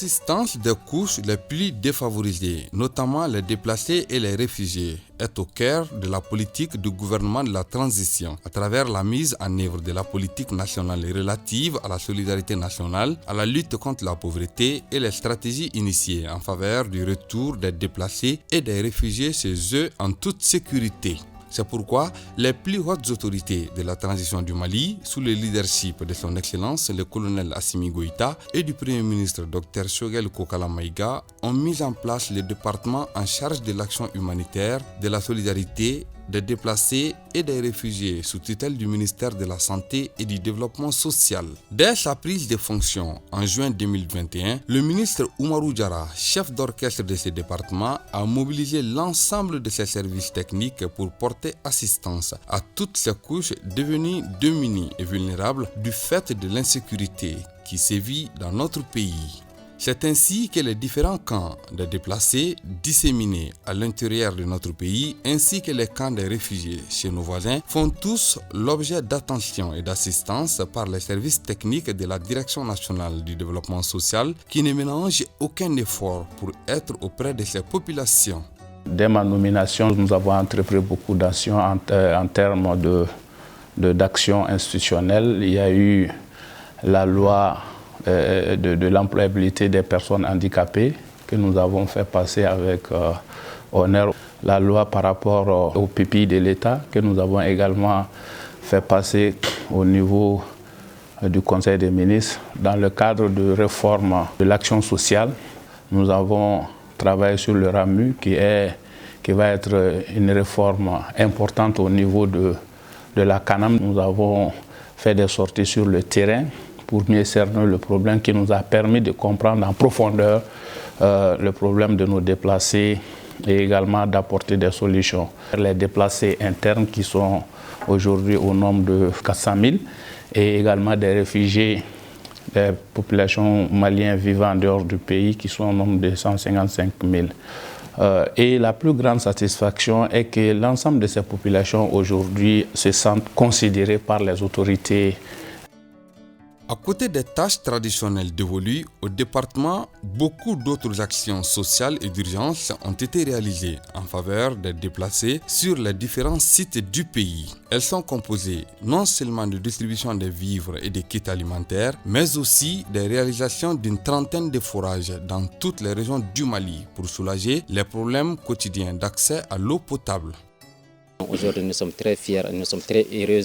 L'assistance des couches les plus défavorisées, notamment les déplacés et les réfugiés, est au cœur de la politique du gouvernement de la transition, à travers la mise en œuvre de la politique nationale relative à la solidarité nationale, à la lutte contre la pauvreté et les stratégies initiées en faveur du retour des déplacés et des réfugiés chez eux en toute sécurité. C'est pourquoi les plus hautes autorités de la transition du Mali, sous le leadership de son Excellence le colonel Assimi Goïta et du Premier ministre Dr Choguel Kokala Maïga, ont mis en place le département en charge de l'action humanitaire, de la solidarité, des déplacés et des réfugiés sous tutelle du ministère de la Santé et du Développement social. Dès sa prise de fonction en juin 2021, le ministre Oumarou Diarra, chef d'orchestre de ce département, a mobilisé l'ensemble de ses services techniques pour porter assistance à toutes ces couches devenues démunies et vulnérables du fait de l'insécurité qui sévit dans notre pays. C'est ainsi que les différents camps de déplacés disséminés à l'intérieur de notre pays, ainsi que les camps des réfugiés chez nos voisins, font tous l'objet d'attention et d'assistance par les services techniques de la Direction nationale du développement social qui ne ménage aucun effort pour être auprès de ces populations. Dès ma nomination, nous avons entrepris beaucoup d'actions en termes d'actions institutionnelles. Il y a eu la loi de l'employabilité des personnes handicapées que nous avons fait passer avec honneur, la loi par rapport au PPI de l'État que nous avons également fait passer au niveau du Conseil des ministres. Dans le cadre de réforme de l'action sociale, nous avons travaillé sur le RAMU qui va être une réforme importante au niveau de la CANAM. Nous avons fait des sorties sur le terrain pour mieux cerner le problème, qui nous a permis de comprendre en profondeur le problème de nos déplacés et également d'apporter des solutions. Les déplacés internes qui sont aujourd'hui au nombre de 400 000 et également des réfugiés, des populations maliennes vivant en dehors du pays qui sont au nombre de 155 000. Et la plus grande satisfaction est que l'ensemble de ces populations aujourd'hui se sentent considérées par les autorités. À côté des tâches traditionnelles dévolues au département, beaucoup d'autres actions sociales et d'urgence ont été réalisées en faveur des déplacés sur les différents sites du pays. Elles sont composées non seulement de distribution des vivres et des kits alimentaires, mais aussi des réalisations d'une trentaine de forages dans toutes les régions du Mali pour soulager les problèmes quotidiens d'accès à l'eau potable. Aujourd'hui, nous sommes très fiers, nous sommes très heureux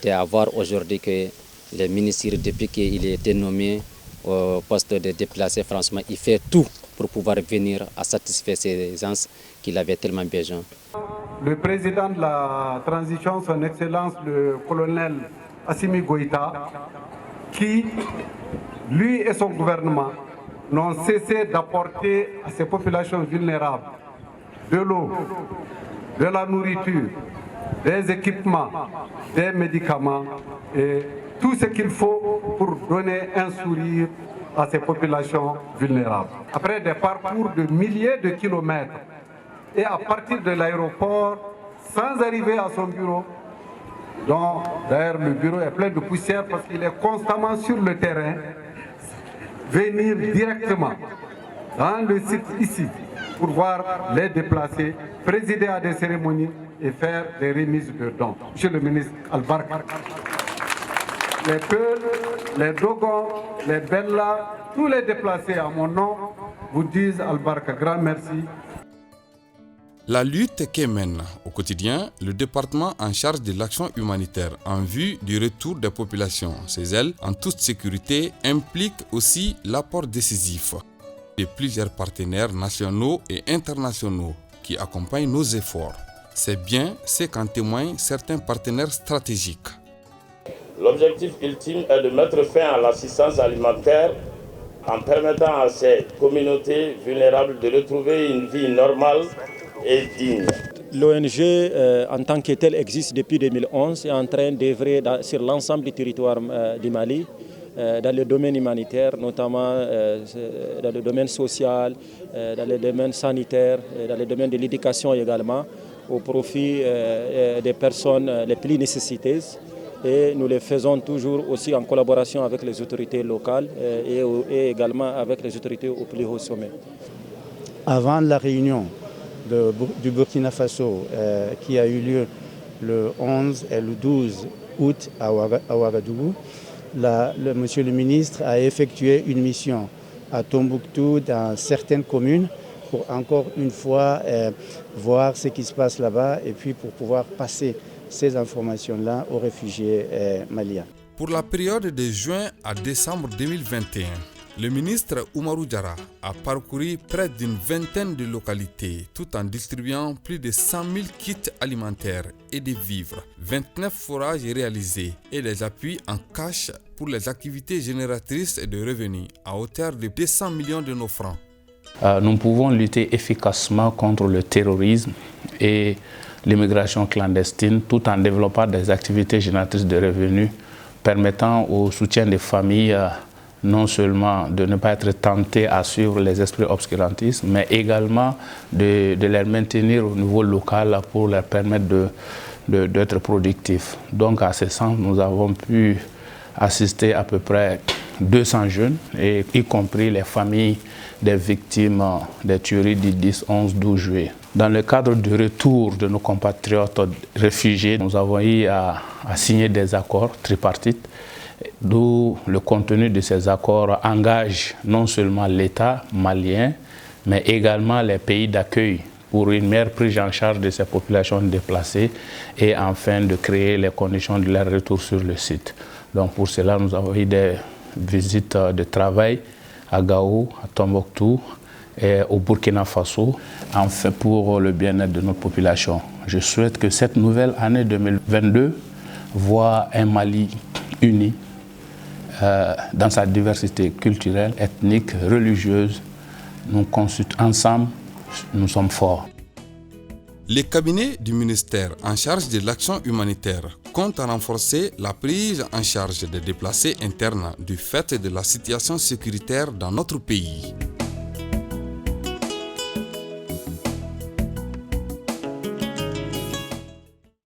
d'avoir aujourd'hui que le ministre, depuis qu'il est dénommé au poste de déplacé, franchement, il fait tout pour pouvoir venir à satisfaire ces gens qu'il avait tellement besoin. Le président de la transition, son Excellence le colonel Assimi Goïta, qui, lui et son gouvernement, n'ont cessé d'apporter à ces populations vulnérables de l'eau, de la nourriture, des équipements, des médicaments et tout ce qu'il faut pour donner un sourire à ces populations vulnérables. Après des parcours de milliers de kilomètres et à partir de l'aéroport, sans arriver à son bureau, dont d'ailleurs le bureau est plein de poussière parce qu'il est constamment sur le terrain, venir directement dans le site ici pour voir les déplacés, présider à des cérémonies et faire des remises de dons. Monsieur le ministre Albarka, les Peuls, les Dogons, les Bella, tous les déplacés à mon nom vous disent Albarka, grand merci. La lutte que mène au quotidien le département en charge de l'action humanitaire en vue du retour des populations chez elles en toute sécurité implique aussi l'apport décisif de plusieurs partenaires nationaux et internationaux qui accompagnent nos efforts. C'est bien ce qu'en témoignent certains partenaires stratégiques. L'objectif ultime est de mettre fin à l'assistance alimentaire en permettant à ces communautés vulnérables de retrouver une vie normale et digne. L'ONG en tant que telle existe depuis 2011 et est en train d'œuvrer sur l'ensemble du territoire du Mali, dans le domaine humanitaire, notamment dans le domaine social, dans le domaine sanitaire, dans le domaine de l'éducation également, au profit des personnes les plus nécessiteuses. et nous les faisons toujours aussi en collaboration avec les autorités locales et également avec les autorités au plus haut sommet. Avant la réunion du Burkina Faso qui a eu lieu le 11 et le 12 août à Ouagadougou, monsieur le ministre a effectué une mission à Tombouctou dans certaines communes pour encore une fois voir ce qui se passe là-bas et puis pour pouvoir passer ces informations-là aux réfugiés maliens. Pour la période de juin à décembre 2021, le ministre Oumarou Diarra a parcouru près d'une vingtaine de localités tout en distribuant plus de 100 000 kits alimentaires et de vivres, 29 forages réalisés et des appuis en cash pour les activités génératrices de revenus à hauteur de 200 millions de nos francs. Nous pouvons lutter efficacement contre le terrorisme et l'immigration clandestine tout en développant des activités génératrices de revenus permettant au soutien des familles non seulement de ne pas être tentés à suivre les esprits obscurantistes, mais également de les maintenir au niveau local pour leur permettre d'être productifs. Donc à ce sens, nous avons pu assister à peu près 200 jeunes, y compris les familles des victimes des tueries du 10, 11, 12 juillet. Dans le cadre du retour de nos compatriotes réfugiés, nous avons eu à signer des accords tripartites, d'où le contenu de ces accords engage non seulement l'État malien, mais également les pays d'accueil pour une meilleure prise en charge de ces populations déplacées et enfin de créer les conditions de leur retour sur le site. Donc pour cela, nous avons eu des visites de travail à Gao, à Tombouctou et au Burkina Faso, enfin pour le bien-être de notre population. Je souhaite que cette nouvelle année 2022 voit un Mali uni dans sa diversité culturelle, ethnique, religieuse. Nous consultons ensemble, nous sommes forts. Les cabinets du ministère en charge de l'action humanitaire comptent à renforcer la prise en charge des déplacés internes du fait de la situation sécuritaire dans notre pays.